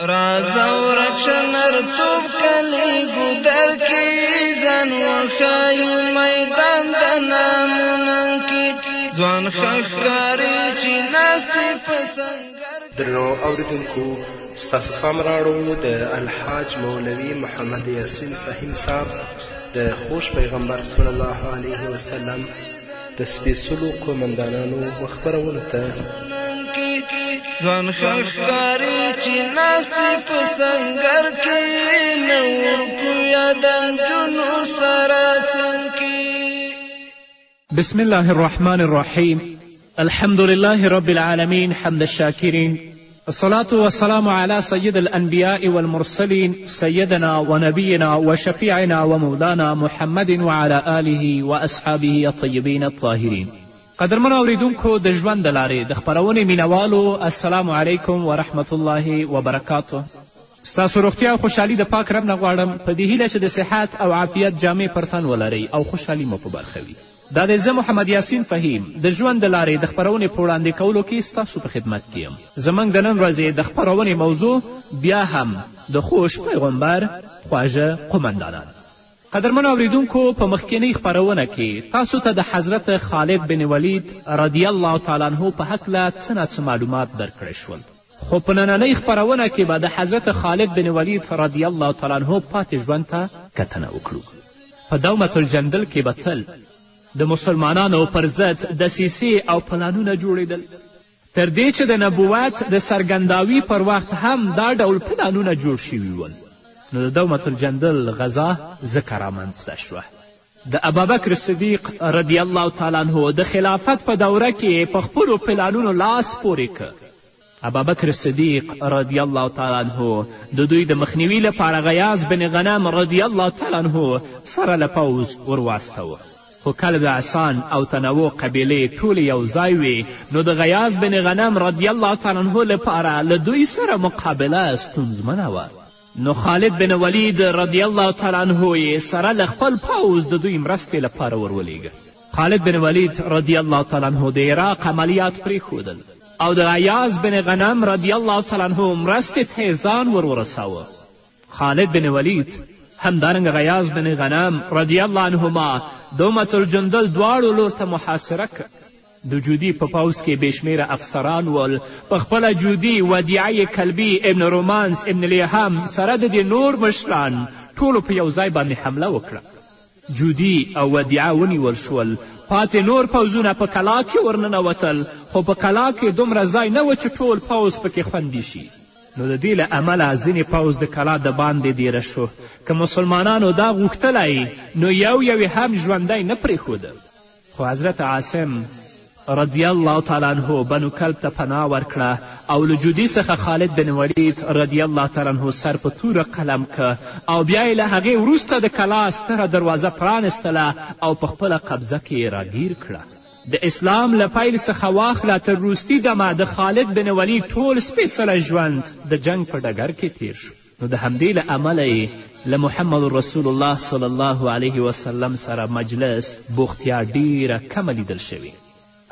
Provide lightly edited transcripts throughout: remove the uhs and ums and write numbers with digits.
رازا ورکشنر توب کلی گودر کی زن وخایو میدان دنامونن کی زوان خکاری چی ناستی پسنگر. درنو اوریدونکو، ستاسو پام راوړو د الحاج مولوي محمد یاسین فهیم صاحب د خوش پیغمبر صلی الله علیه وسلم د سپېڅلو قومندانانو خپرولو ته. ځوان ښکاري چې ناستې په سنګر کې نه ورکو یادن جنو سره څنګه. بسم الله الرحمن الرحيم. الحمد لله رب العالمين حمد الشاكرين. الصلاة والسلام على سيد الأنبياء والمرسلين سيدنا ونبينا وشفيعنا ومولانا محمد وعلى آله وأصحابه الطيبين الطاهرين. قدرمنو اوریدونکو د ژوند د لارې د خپرونې مینوالو، السلام علیکم ورحمت الله وبرکاته. ستاسو روغتیا او خوشحالي د پاک رب نه غواړم په دې هیله چې د صحت او عافیت جامې پر تن ولرئ او خوشحالي مو په برخه وي. دا دی زه محمد یاسین فهیم د ژوند د لارې د خپرونې په وړاندې کولو کې ستاسو په خدمت کې یم. زموږ د نن ورځې د خپرونې موضوع بیا هم د خوش پیغمبر خواږه قومندانان. قدرمنو اوریدونکو، په مخکینۍ خپرونه کې تاسو ته د حضرت خالد بن ولید رضی الله تعالی عنه په هکله څه ناڅه معلومات درکړی شول، خو په نننۍ خپرونه کې به د حضرت خالد بن ولید رضی الله تعالی عنه پاتې ژوند ته کتنه وکړو. په دومة الجندل کې به تل د مسلمانانو پر ضد دسیسې او پلانونه جوړېدل، تر دې چې د نبوت د څرګنداوي پر وخت هم دا ډول پلانونه جوړ شوي ول. نو د دومة الجندل غذا ځکه رامنځته شوه. د ابابکر صدیق رضی الله تعالی عنه د خلافت په دوره کې په خپلو پلانونو لاس پورې که. ابابکر صدیق رضی الله تعالی عنه د دوی د مخنیوي لپاره غیاث بن غنم رضی الله تعالی عنه سره له پوځ ورواستوه. خو کله د عسان او تنوع قبیلې ټولې یو ځای وې، نو د غیاث بن غنم رضی الله تعالی عنه لپاره له دوی سره مقابله ستونزمنه وه. نو خالد بن ولید رضی الله تعالی عنه یې سره له خپل پوځ د دوی مرستې لپاره ورولېږه. خالد بن ولید رضی الله تعالی عنه د عراق عملیات پرېښودل او د غیاث بن غنم رضی الله تعالی عنه مرستې ته یې ځان ورساوه. خالد بن ولید همدارنګه غیاث بن غنم رضی الله عنهما دومة الجندل دواړو لور ته محاصره که. د جودي په پوځ کې بېشمېره افسران ول. په خپله جودي، ودیعه کلبي، ابن رومانس، ابن لیهم سره د دې نور مشران ټولو په یو ځای باندې حمله وکړه. جودي او ودیعه ونیول شول. پاتې نور پوځونه په کلا کې ورننوتل، خو په کلا کې دومره ځای نه و چې ټول پوځ پکې خوندي شي. نو د دې له امله ځینې پوځ د کلا د باندې دیره شو. که مسلمانانو دا غوښتلی نو یو یې هم ژوندی نه پرېښوده. خو حضرت عاصم رضی الله تعالی عنه بنو کلب ته پناه ورکړه او له جودي څخه خالد بن ولید رضی الله تعالی عنه سر په توره قلم که او بیا یې له هغې وروسته د کلا ستره دروازه پرانستله او په خپله قبضه کې یې راګیر کړه. د اسلام له پیل څخه واخله تر وروستي دمه د خالد بن ولید ټول سپېڅلی ژوند د جنگ په ډګر کې تیر شو. نو د همدې له امله یې له محمد رسول الله صلی الله علیه وسلم سره مجلس بوختیا ډیره کمه لیدل شوې.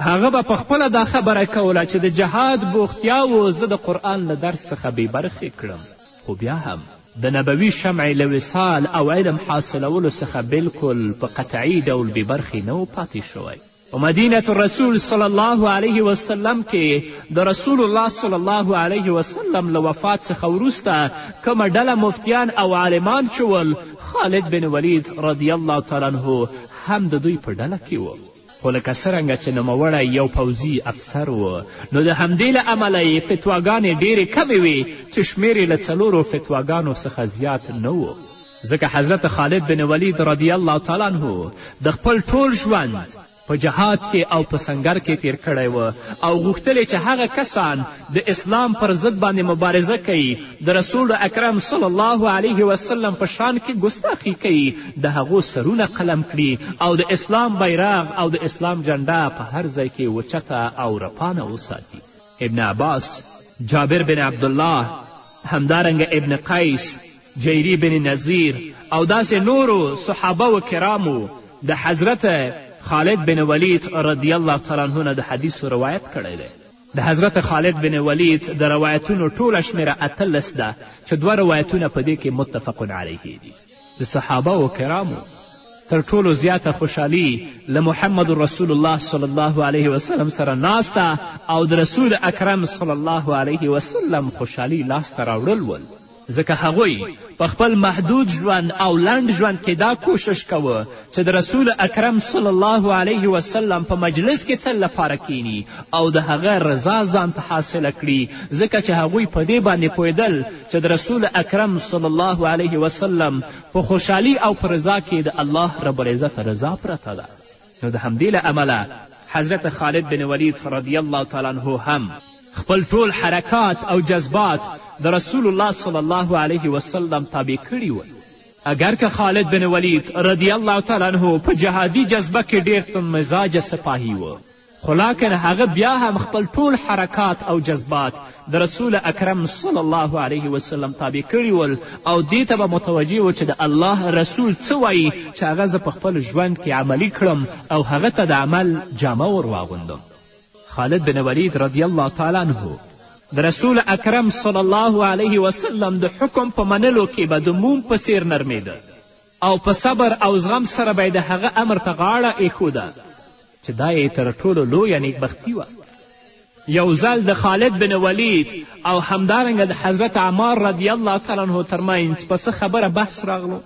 هغه به په خپله دا خبره کوله چې د جهاد بوختیاو زه د قرآن له درس څخه بې برخې کړم. خو بیا هم د نبوي شمعې له وصال او علم حاصلولو څخه بلکل په قطعي ډول بې برخې نه و پاتې شوی. په مدینة الرسول صلی الله علیه وسلم کې د رسول الله صلی الله علیه وسلم له وفات څخه وروسته کومه ډله مفتیان او عالمان چې ول، خالد بن ولید رضی الله تعالی عنه هم د دوی په ډله کې و. خو لکه څرنګه چې نوموړی یو پوځي افسر و، نو د همدې له امله یې فتواګانې ډېرې کمې وې چې شمېر یې له 4 فتواګانو څخه زیات نه و. ځکه حضرت خالد بن ولید رضی الله تعالی عنه د خپل ټول ژوند په جهاد کې او په سنګر کې تیر کړی و او غوښتل چې هغه کسان د اسلام پر ضد باندې مبارزه کوي، د رسول اکرم صلی الله علیه وسلم په شان کې ګستاخي کوي، د هغو سرونه قلم کړي او د اسلام بیرغ او د اسلام جنډه په هر ځای کې اوچته او رپانه وساتي. ابن عباس، جابر بن عبدالله، همدارنګه ابن قیس، جیری بن نظیر او داسې نورو صحابه و کرامو د حضرت خالد بن ولید رضی الله تعالی عنه نه د حدیثو روایت کړی دی. د حضرت خالد بن ولید د روایتونو ټوله شمیره 18 ده چې 2 روایتونه په دې کې متفق علیه دي. د صحابه و کرامو تر ټولو زیاته خوشحالي له محمد رسول الله صلی الله علیه وسلم سره ناسته او د رسول اکرم صلی الله علیه وسلم خوشحالي لاسته راوړل ول، ځکه هغوی په خپل محدود ژوند او لنډ ژوند کې دا کوشش کوه چې د رسول اکرم صلی الله علیه وسلم په مجلس کې تل لپاره کینی او د هغه رضا ځان ته حاصله کړي، ځکه چې هغوی په دې باندې پوهېدل چې د رسول اکرم صلی الله علیه وسلم په خوشحالي او په رضا کې د الله رب العزت رضا پرته ده. نو د همدې له امله حضرت خالد بن ولید رضی الله تعالی عنه هم خپل ټول حرکات او جذبات د رسول الله صلی الله علیه وسلم تابع کړي ول. اگر که خالد بن ولید رضی الله تعالی عنه په جهادي جذبه کې ډېر تند مزاجه سپاهي و، خو لاکن هغه بیا هم خپل ټول حرکات او جذبات د رسول اکرم صلی الله علیه وسلم تابع کړي ول او دې ته به متوجه و چې د الله رسول څه وایي چې هغه زه په خپل ژوند کې عملي کړم او هغه ته د عمل جامه ور واغوندم. خالد بن ولید رضی الله تعالی عنه د رسول اکرم صلی الله علیه وسلم د حکم په منلو کې به د موم په څیر نرمیده او په صبر او زغم سره به یې د هغه امر ته غاړه ایښوده چې دا یې تر ټولو لویه نیکبختي وه. یو ځل د خالد بن ولید او همدارنګه د حضرت عمار رضی الله تعالی عنه ترمنځ په څه خبره بحث راغلو،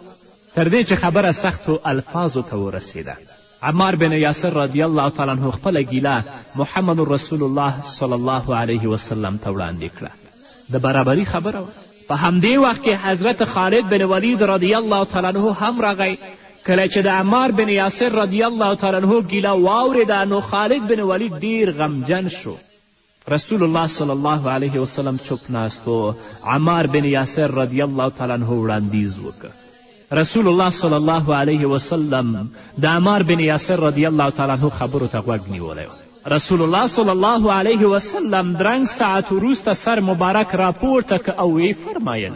تر دې چې خبره سختو الفاظو ته ورسېده. عمار بن یاسر رضی الله تعالی عنه خپله ګیله محمد رسول الله صلی الله علیه وسلم ته وړاندې کړه. د برابري خبره وه. په همدې وخت کې حضرت خالد بن ولید رضی الله تعالی عنه هم راغی. کله چې د عمار بن یاسر رضی الله تعالی عنه ګیله واورېده نو خالد بن ولید ډیر غمجن شو. رسول الله صلی الله علیه وسلم چپ ناست و. عمار بن یاسر رضی الله تعالی عنه وړاندیز وکړ. رسول الله صلی الله علیه وسلم د عمار بن یاسر رضی الله تعالی عنه خبرو ته غوږ نیولی و. رسول الله صلی الله علیه وسلم درنګ ساعت وروسته سر مبارک راپورته که او ویې فرمایل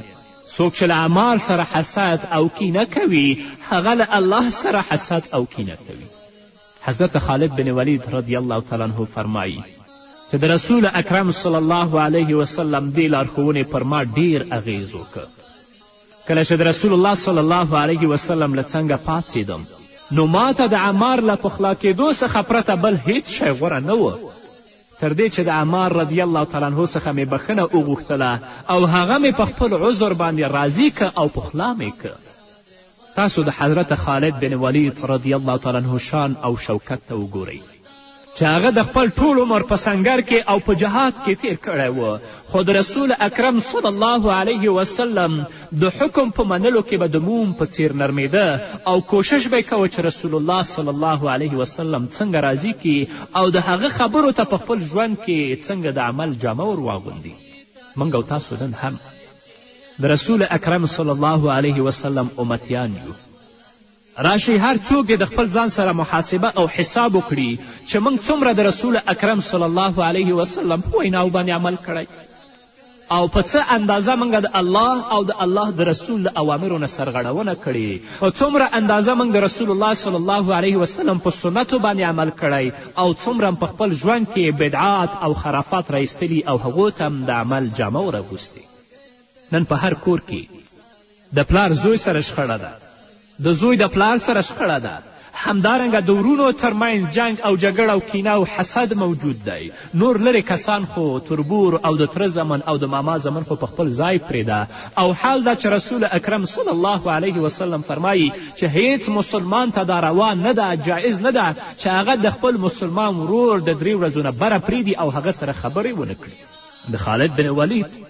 څوک چې له عمار سره حسد او کینه کوي هغه له الله سره حسد او کینه کوي. حضرت خالد بن ولید رضی الله تعالی عنه فرمایي چې د رسول اکرم صلی الله علیه وسلم دې لارښوونې پر ما ډیر اغیز وکړ. کله چې د رسول الله صلی الله علیه وسلم له څنګه پاڅېدم نو ما ته د عمار له پخلا کېدو څخه پرته بل هیڅ شی غوره نه و، تر دې چې د عمار رضی الله تعالی عنه څخه مې بخښنه وغوښتله او هغه مې په خپل عذر باندې راضي که او پخلا مې که. تاسو د حضرت خالد بن ولید رضی الله تعالی عنه شان او شوکت ته وګورئ چې هغه د خپل ټول عمر په سنګر کې او په جهاد کې تیر کړی و، خو د رسول اکرم صلی الله علیه وسلم د حکم په منلو کې به د موم په څیر نرمیده او کوشش به یې کوه چې رسول الله صلی الله علیه وسلم څنګه راضي کړي او د هغه خبرو ته په خپل ژوند کې څنګه د عمل جامه ور واغوندي. موږ او تاسو نن هم د رسول اکرم صلی الله علیه وسلم امتیان یو. راشئ هر څوک د خپل ځان سره محاسبه او حساب وکړي چې موږ څومره د رسول اکرم صلی الله علیه وسلم په ویناو باندې عمل کړی او په څه اندازه موږ د الله او د الله د رسول له اوامرو نه سرغړونه کړې او څومره اندازه موږ د رسول الله صلی الله علیه وسلم په سنتو باندې عمل کړی او څومره په خپل ژوند کې بدعات او خرافات رایستلي او هغو ته هم د عمل جامه ورغوستې. نن په هر کور کې د پلار زوی سره شخړه ده، د زوی د پلار سره شخړه ده، همدارنګه د ورونو ترمنځ جنگ او جګړه او کینه او حسد موجود دی. نور لرې کسان خو تربور او د تره زمن او د ماما زمن خو په خپل ځای پرېږده او حال دا چې رسول اکرم صلی الله علیه وسلم فرمایي چې هیڅ مسلمان ته دا روا نه ده، جایز نه ده چې هغه د خپل مسلمان ورور د 3 ورځو نه بره پرېږدي او هغه سره خبرې ونه کړي. د خالد بن ولید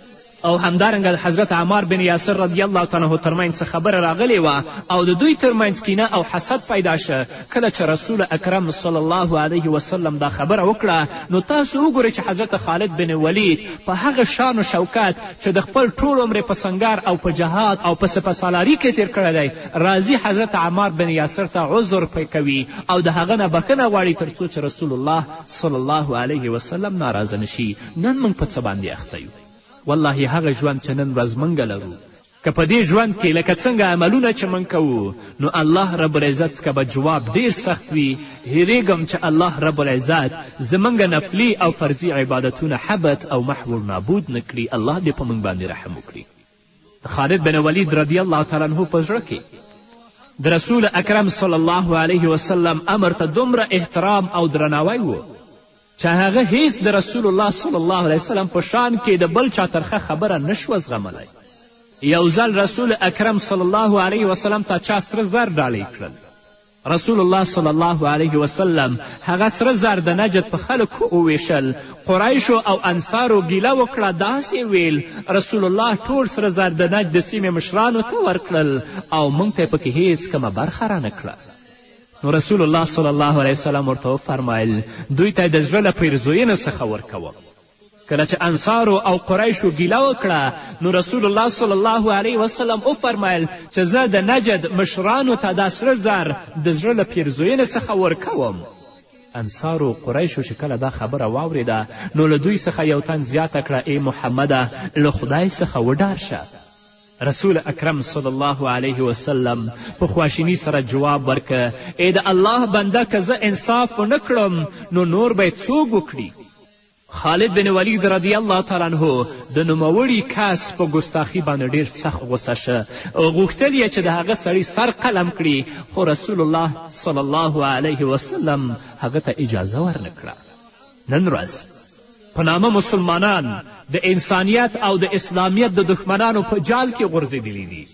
او همدارنګه د حضرت عمار بن یاسر رضی الله تعالی عنه ترمنځ څه خبره راغلې وه او د دوی ترمنځ کینه او حسد پیدا شه. کله چې رسول اکرم صلی الله علیه وسلم دا خبره وکړه نو تاسو وګورئ چې حضرت خالد بن ولید په هغه شان و شوکت چې د خپل ټول عمر په سنګر او په جهاد او په سپهسالاري کې تیر کړی دی راځي حضرت عمار بن یاسر ته عذر کوي او د هغه نه بخښنه غواړي تر څو چې رسول الله صلی الله علیه وسلم ناراضه نشي. نن موږ په څه باندې اخته یو؟ والله هغه ژوند چې نن ورځ موږ لرو که په دې ژوند کې لکه څنګه عملونه چې موږ کوو نو الله رب العزت څخه به جواب ډیر سخت وي. هیریږم چې الله رب العزت زموږ نفلي او فرضي عبادتونه حبت او محو نابود نه کړي. الله دې په موږ باندې رحم وکړي. خالد بن ولید رضی الله تعالی عنه په زړه کې د رسول اکرم صلی الله علیه وسلم امر ته دومره احترام او درناوی و چې هغه هیڅ د رسول الله صلی الله علیه وسلم په شان کې د بل چا ترخه خبره نشوه زغملی. یو ځل رسول اکرم صلی الله علیه وسلم ته چا سره زر ډالۍ کړل. رسول الله صلی الله علیه وسلم هغه سره زر د نجد په خلکو وویشل. قریشو او انصارو ګیله وکړه، داسې ویل رسول الله ټول سره زر د نجد د سیمې مشرانو ته ورکړل او موږ ته یې پکې هیڅ کومه برخه رانه کړه. نو رسول الله صلی الله علیه وسلم ورته وفرمیل دوی ته د زړه له پیرزوینو څخه ورکوم. کله چې انصارو او قریشو ګیله وکړه نو رسول الله صلی الله علیه وسلم وفرمیل چې زه د نجد مشرانو ته دا سره زر د زړه له پیرزوینې څخه ورکوم. انصارو قریشو چې کله دا خبره واورېده نو له دوی څخه یو تن زیاته کړه ای محمده له خدای څخه وډار شه. رسول اکرم صلی الله علیه وسلم په خواشیني سره جواب ورکه ای د الله بنده که زه انصاف ونه کړم نو نور به څوک وکړي. خالد بن ولید رضی الله تعالی عنه د نوموړي کس په ګستاخي باندې ډیر سخت غصه شه. غوښتل یې چې د هغه سړي سر قلم کړي خو رسول الله صلی الله علیه وسلم هغه ته اجازه ورنه کړه. نن ورځ په نامه مسلمانان د انسانیت او د اسلامیت د دښمنانو په جال کې غورځېدلي دي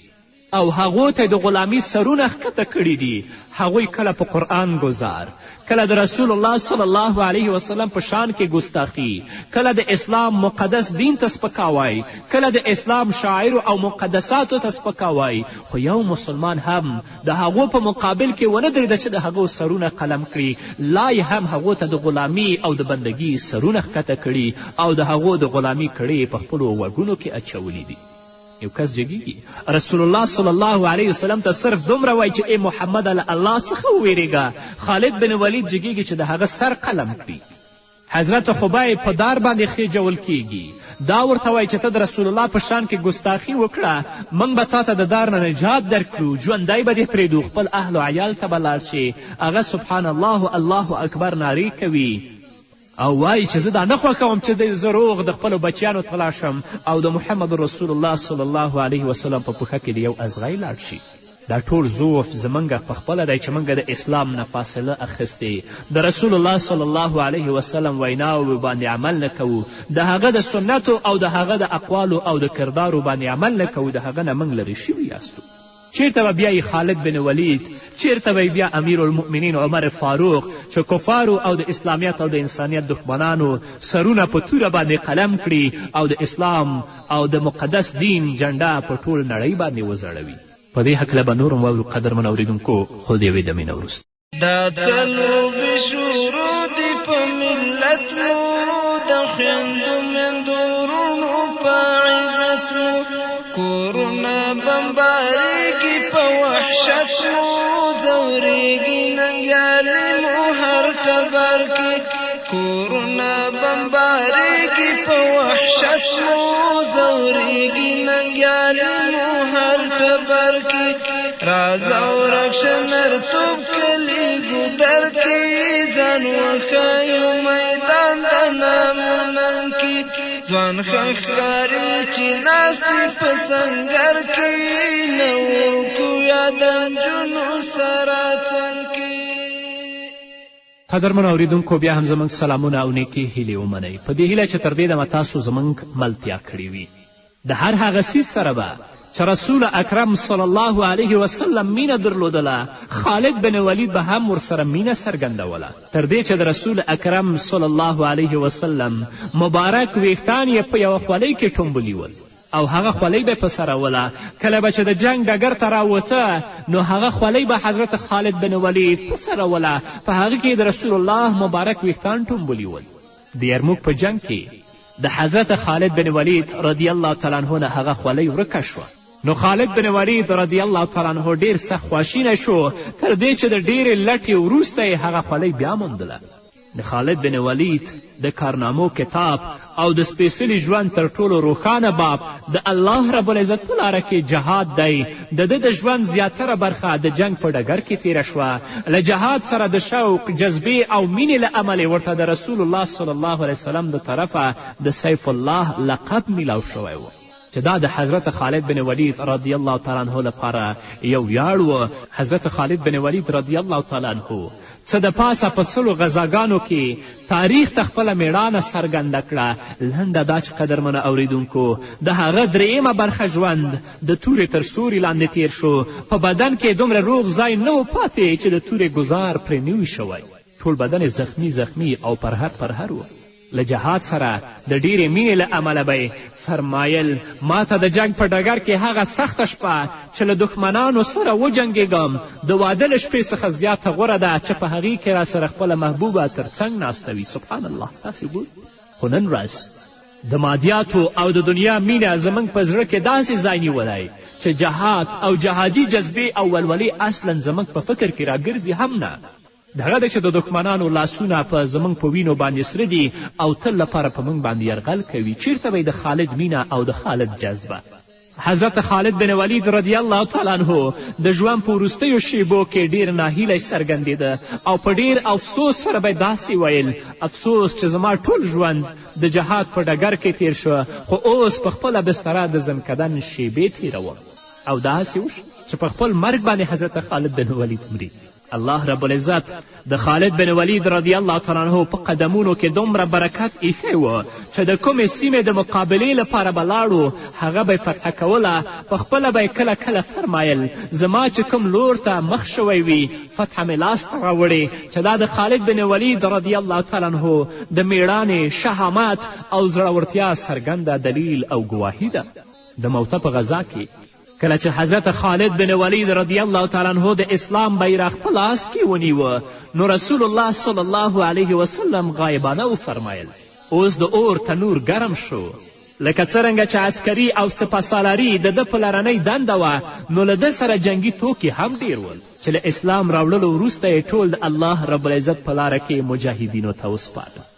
او هغو ته د غلامي سرونه ښکته کړي دي. هغوی کله په قرآن ګزار، کله د رسول الله صلی الله علیه وسلم په شان کې ګستاخي، کله د اسلام مقدس دین ته سپکاوی، کله د اسلام شاعرو او مقدساتو ته سپکاوی. خو یو مسلمان هم د هغو په مقابل کې ونه درېده چې د هغو سرونه قلم کړي. لا یې هم هغو ته د غلامي او د بندګي سرونه ښکته کړي او د هغو د غلامي کړۍ په خپلو وږونو کې اچولي دي. یو کس جګیږي رسول الله صلی الله علیه وسلم ته صرف دومره وایي چې ای محمد له الله څخه وویرېږه. خالد بن ولید جګیږي چې د هغه سر قلم کړي. حضرت خبیب په دار باندې خیجول کیږي. دا ورته وایي چې ته د رسول الله په شان کې ګستاخي وکړه موږ به تا ته د دار نه نجات درکړو، ژوندی به دې پرېږدو، خپل اهل و عیال ته به لاړ شي. هغه سبحان الله الله اکبر نارې کوي او وایي چې زه دا نه خوښوم چې زه روغ د خپلو بچیانو ته لاړ شم او د محمد رسول الله صلی الله علیه وسلم په پښه کې د یو ازغی لاړ شي. دا ټول ضعف زموږ په خپله دی چې موږ د اسلام نه فاصله اخیستې، د رسول الله صلی الله علیه وسلم ویناو باندې عمل نه کوو، د هغه د سنتو او د هغه د اقوالو او د کردارو باندې عمل نه کوو. د هغه نه موږ لرې شوي یاستو. چیرته به بیا خالد بن ولید، چیرته به بیا امیر المؤمنین عمر فاروق چې کفارو او د اسلامیت او د انسانیت دښمنانو سرونه په توره باندې قلم کړي او د اسلام او د مقدس دین جنډه په ټول نړۍ باندې وځړوي. په دې هکله به نور هم واورو قدرمن اورېدونکو خو د یوې دمې نه وروسته. دا څلوبې شروع دي په ملت مو د خویندو میندو وروڼو په عزت مو کورونه بمبارېږي په وحشت مو ځورېږي ننګیالې مو هر ټبر کې کورونه بمبارېږي په وحشت مو ځورېږي ننګیالې مو هر ټبر کې راځه ورکشه نرتوب کلي ګودر کې ځان وښایو میدان د نامونن کې ځوان ښکاري چې ناستې په سنګر کې نه ورکو یاد نجونو سره څنګ کې. قدرمنو اورېدونکو بیا هم زموږ سلامونه او نیکې هیلې ومنئ په دې هیله چې تر دې دمه تاسو زموږ ملتیا کړې وي. د هر هغه څیز سره به چې رسول اکرم صلی الله علیه وسلم مینه درلودله خالد بن ولید به هم ورسره مینه څرګندوله تر دې چې د رسول اکرم صلی الله علیه وسلم مبارک ویښتان یې په یوه خولۍ کې ټومبلي ول او هغه خولۍ به یې په سروله. کله به چې د جنگ ډګر ته راوته نو هغه خولۍ به حضرت خالد بن ولید په سروله. په هغه کې د رسول الله مبارک ویښتان ټومبلي ول. د یرموک په جنگ کې د حضرت خالد بن ولید رضی الله تعالی عنه نه هغه خولۍ ورکه شوه. نو خالد بن ولید رضی الله تعالی عنه ډیر سخت خواشینه شو تر دې چې د ډیرې لټې وروسته یې هغه خولۍ بیا موندله. د خالد بن ولید د کارنامو کتاب او د سپېڅلي ژوند تر ټولو روښانه باب د الله رب العزت په لاره کې جهاد دی. د ده د ژوند زیاتره برخه د جنگ په ډګر کې تیره شوه. له جهاد سره د شوق، جذبې او مینې له امله ورته د رسول الله صلی الله علیه وسلم د طرفه د سیف الله لقب میلاو شوی و، چې دا د حضرت خالد بن ولید رضی الله تعالی عنه لپاره یو ویاړ و. حضرت خالد بن ولید رضی الله تعالی عنه څه د پاسه په 100 غزاګانو کې تاریخ ته خپله میړانه څرګنده کړه. لنډه دا چې قدرمنو اوریدونکو د هغه درېیمه برخه ژوند د تورې تر سوري لاندې تیر شو. په بدن کې دومره روغ ځای نه و پاتې چې د تورې ګزار پرې نه وي شوی. ټول بدن زخمی او پرهر و. له جهاد سره د ډیرې مینې له امله به فرمایل ما ته د جنگ په ډګر کې هغه سخته شپه چې له دښمنانو سره وجنګېږم د واده له شپې څخه زیاته غوره ده چې په هغې کې را سره خپله محبوبه تر څنګ ناسته وي. سبحان الله. تاسې ګور خو نن ورځ د مادیاتو او د دنیا مینه زموږ په زړه کې داسې ځای نیولی چې جهاد او جهادي جذبې او ولولې اصلا زموږ په فکر کې راګرځي هم نه. دغه ده چې د دښمنانو لاسونه په زموږ په وینو باندې سره دي او تل لپاره په موږ باندې یرغل کوي. چیرته به د خالد مینه او د خالد جذبه؟ حضرت خالد بن ولید رضی الله تعالی عنه د ژوند په وروستیو شیبو کې ډیر ناهیلی څرګندېده او په ډیر افسوس سره به داسې ویل افسوس چې زما ټول ژوند د جهاد په ډګر کې تیر شو، خو اوس په خپله بستره د زنکدن شیبې تیروم. او داسې وشو چې په خپل مرګ باندې حضرت خالد بن ولید مري. الله رب العزت د خالد بن ولید رضی الله تعالی عنه په قدمونو کې دومره برکت ایښی و چې د کومې سیمې د مقابلې لپاره به لاړو هغه به فتحه کوله. په خپله به کله کله فرمایل زما چې کوم لور ته مخ شوی وي فتحه مې لاس ته راوړې، چې دا د خالد بن ولید رضی الله تعالی عنه د میړانې، شهامت او زړورتیا څرګنده دلیل او ګواهي ده. د موته په غذا کې کله چې حضرت خالد بن ولید رضی الله تعالی عنه د اسلام بیرغ په لاس کې ونیوه نو رسول الله صلی الله علیه وسلم غایبانه وفرمایل اوس د اور تنور ګرم شو. لکه څرنګه چې عسکري او سپهسالاري د ده په لرنۍ دنده وه نو له ده سره جنګي توکي هم ډیر ول چې له اسلام راوړلو وروسته یې ټول د الله رب العزت په لاره کې مجاهدینو ته وسپاره.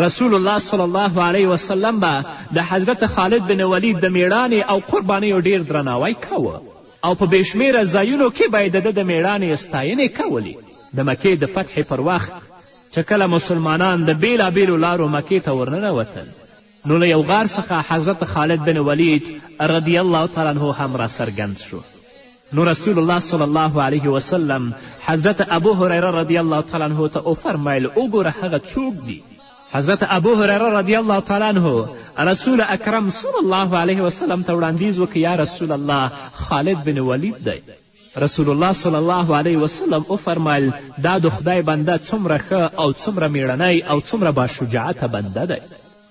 رسول الله صلی الله علیه وسلم به د حضرت خالد بن ولید د میړانې او قربانیو ډیر درناوی کوه او په بېشمېره ځایونو کې به یې د ده د میړانې ستاینې کولې. د مکې د فتحې پر وخت چې کله مسلمانان د بېلابېلو لارو مکې ته ورننوتل نو له یو غار څخه حضرت خالد بن ولید رضی الله تعالی عنه هم را څرګند شو. نو رسول الله صلی الله علیه وسلم حضرت ابو هریره رضی الله تعالی عنه ته وفرمیل وګوره هغه څوک دی. حضرت ابو هریره رضی الله تعالی عنه رسول اکرم صلی الله علیه وسلم ته وړاندیز وکړ یا رسول الله خالد بن ولید دی. رسول الله صلی الله علیه وسلم وفرمیل دا د خدای بنده څومره ښه او څومره میړنی او څومره باشجاعته بنده دی.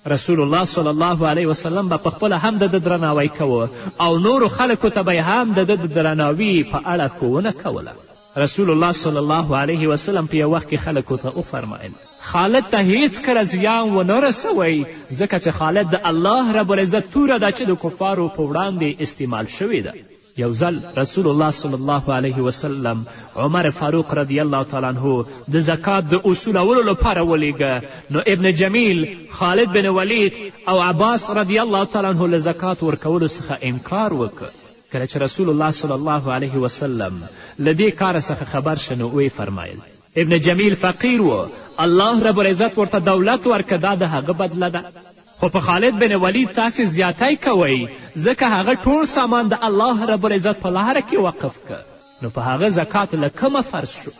رسول الله صلی الله علیه وسلم به په خپله هم د ده درناوی کوه او نورو خلکو ته به هم د ده د درناوي په اړه ښوونه کوله. رسول الله صلی الله علیه وسلم په یو وخت کې خلکو ته وفرمایل خالد ته هیڅکله زیان ونه رسوئ ځکه چې خالد د الله رب العزت توره ده چې د کفارو په وړاندې استعمال شوې ده. یو ځل رسول الله صلی الله علیه وسلم عمر فاروق رضی الله تعالی عنه د زکات د اصولولو لپاره ولیږه نو ابن جمیل، خالد بن ولید او عباس رضی الله تعالی عنه له زکات ورکولو څخه انکار وکړ. کله چې رسول الله صلی الله علیه وسلم له دې کاره څخه خبر شه نو ویې فرمایل ابن جمیل فقیر و، الله رب العزت ورته دولت ورکه دا د هغه بدله ده، خو په خالد بن ولید تاسې زیاتی کوئ ځکه هغه ټول سامان د الله رب العزت په لاره کې وقف که نو په هغه زکات له کومه فرض شو.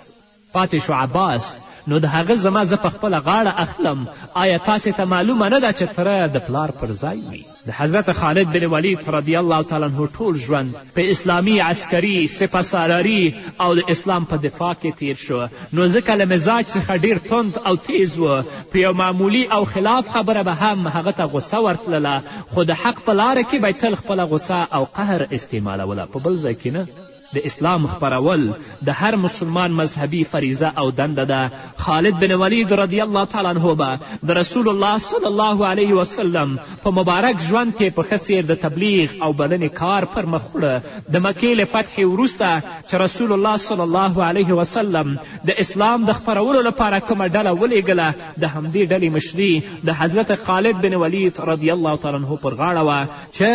پاتې شو عباس نو د هغه زما زه په خپله غاړه اخلم. آیا تاسې ته معلومه نه ده چې تره د پلار پر ځای وي؟ د حضرت خالد بن ولید رضی الله تعالی عنه ټول ژوند په اسلامي عسکري، سپهسالاري او د اسلام په دفاع کې تیر شو نو ځکه له مزاج څخه ډیر تند او تیز و. په یو معمولي او خلاف خبره به هم هغه ته غصه ورتلله خو د حق په لاره کې به تل خپله غصه او قهر استعمالوله، په بل ځای کې نه. د اسلام خپرول د هر مسلمان مذهبي فریضه او دنده ده. خالد بن ولید رضی الله تعالی عنه به د رسول الله صلی الله علیه وسلم په مبارک ژوند کې په ښه څیر د تبلیغ او بلنې کار پر مخ وړه. د مکې له فتحې وروسته چې رسول الله صلی الله علیه وسلم د اسلام د خپرولو لپاره کومه ډله ولیږله، د همدې ډلې مشري د حضرت خالد بن ولید رضی الله تعالی عنه پر غاړه وه چې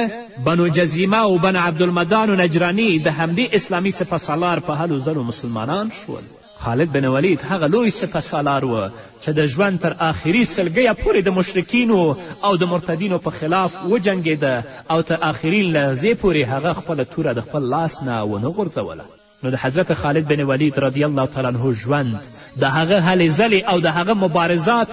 بنو جزیمه او بن عبدالمدان و نجراني د همدې اسلامي سپهسالار په هلو ځلو مسلمانان شول. خالد بن ولید هغه لوی سپهسالار و چې د ژوند تر آخري سلګیه پورې د مشرکینو او د مرتدینو په خلاف وجنګېده او تر آخري لحظې پورې هغه خپله توره د خپل لاس نه ونه غورځوله. نو د حضرت خالد بن ولید رضی الله تعالی عنه ژوند، د هغه هلې ځلې او د هغه مبارزات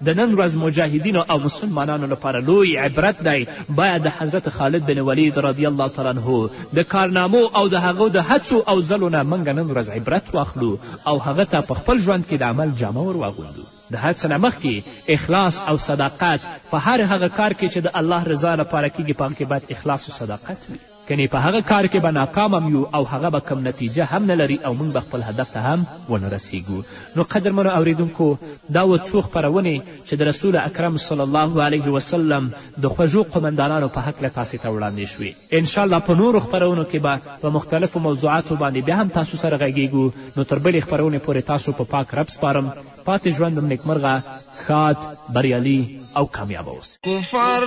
د نن ورځ مجاهدینو او مسلمانانو لپاره لوی عبرت دی. باید د حضرت خالد بن ولید رضی الله تعالی عنه د کارنامو او د هغو د هڅو او ځلو نه موږ نن ورځ عبرت واخلو او هغه ته په خپل ژوند کې د عمل جامه ور واغوندو. د هر څه نه مخکې اخلاص او صداقت په هر هغه کار کې چې د الله رضا لپاره کیږي، په هغه کې باید اخلاص و صداقت وي. کنې په هغه کار کې به ناکام هم یو او هغه به کم نتیجه هم نه لري او موږ به خپل هدف ته هم ونه رسیږو. نو قدرمنو اوریدونکو، دا و څو خپرونې چې د رسول اکرم صلی الله علیه وسلم د خوږو قمندانانو په هکله تاسې ته وړاندې شوې. انشاءالله په نورو خپرونو کې به په مختلفو موضوعاتو باندې بیا هم تاسو سره غږیږو. نو تر بلې خپرونې پورې تاسو په پاک رب سپارم. پاتې ژوند هم نیکمرغه، ښاد، بریالي او کامیاب اوسئ. کفار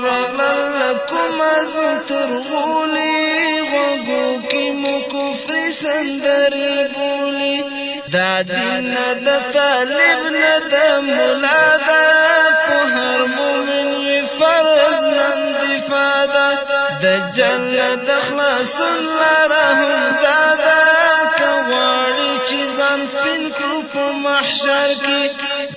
لکم ازمون ترغولی غوگو کی مو کفر سندری بولی دا دین دا طالب ندا ملادا پو هر مومن وی فرض نندفادا دا جنت خلاصون لرهم دادا کواری چیزان سپین کرو پو محشر کی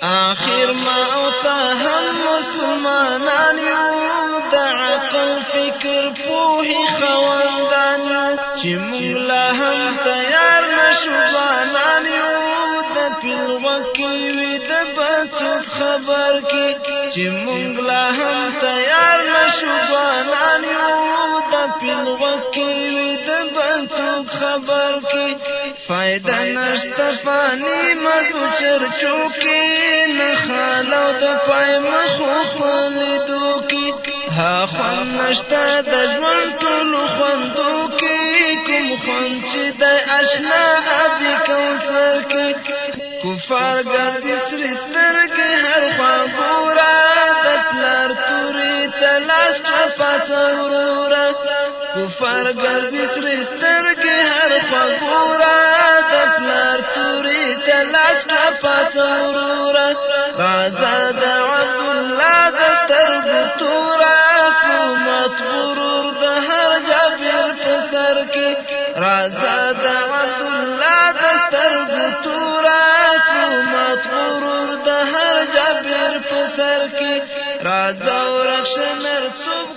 آخر ما اوتا هم مسلمانان یو د عقل فکر پوهی خواندان یو چې موږ لا هم تیار نشو ځوانان یو د پیلوکې وي د بڅوک خبر کې چې موږ لا هم تیار نشو ځوانان یو د پیلوکې وي د بڅوک خبر کې فائدہ نشته فانی مزو چرچو کې نه خالو د پای مخو خلیدو کې ها خوان نشته د ژوند ټولو خوندو کې کوم خوند چې د اشنا ابي کوثر کې کفار ګرځي سرې سترګې هر خوا ګوره د پلار تورې ته لاس کړه پاڅه وروره کفار ګرځي سرې سترګې هر خوا ګوره د پلار تورې ته لاس کړه پاڅه وروره رازه د عبدالله د سترګو توره قومت غرور د هر جابر په سر کې رازه د عبدالله د سترګو توره قومت غرور د هر جابر په سر کې رازه ورکشه نرتوب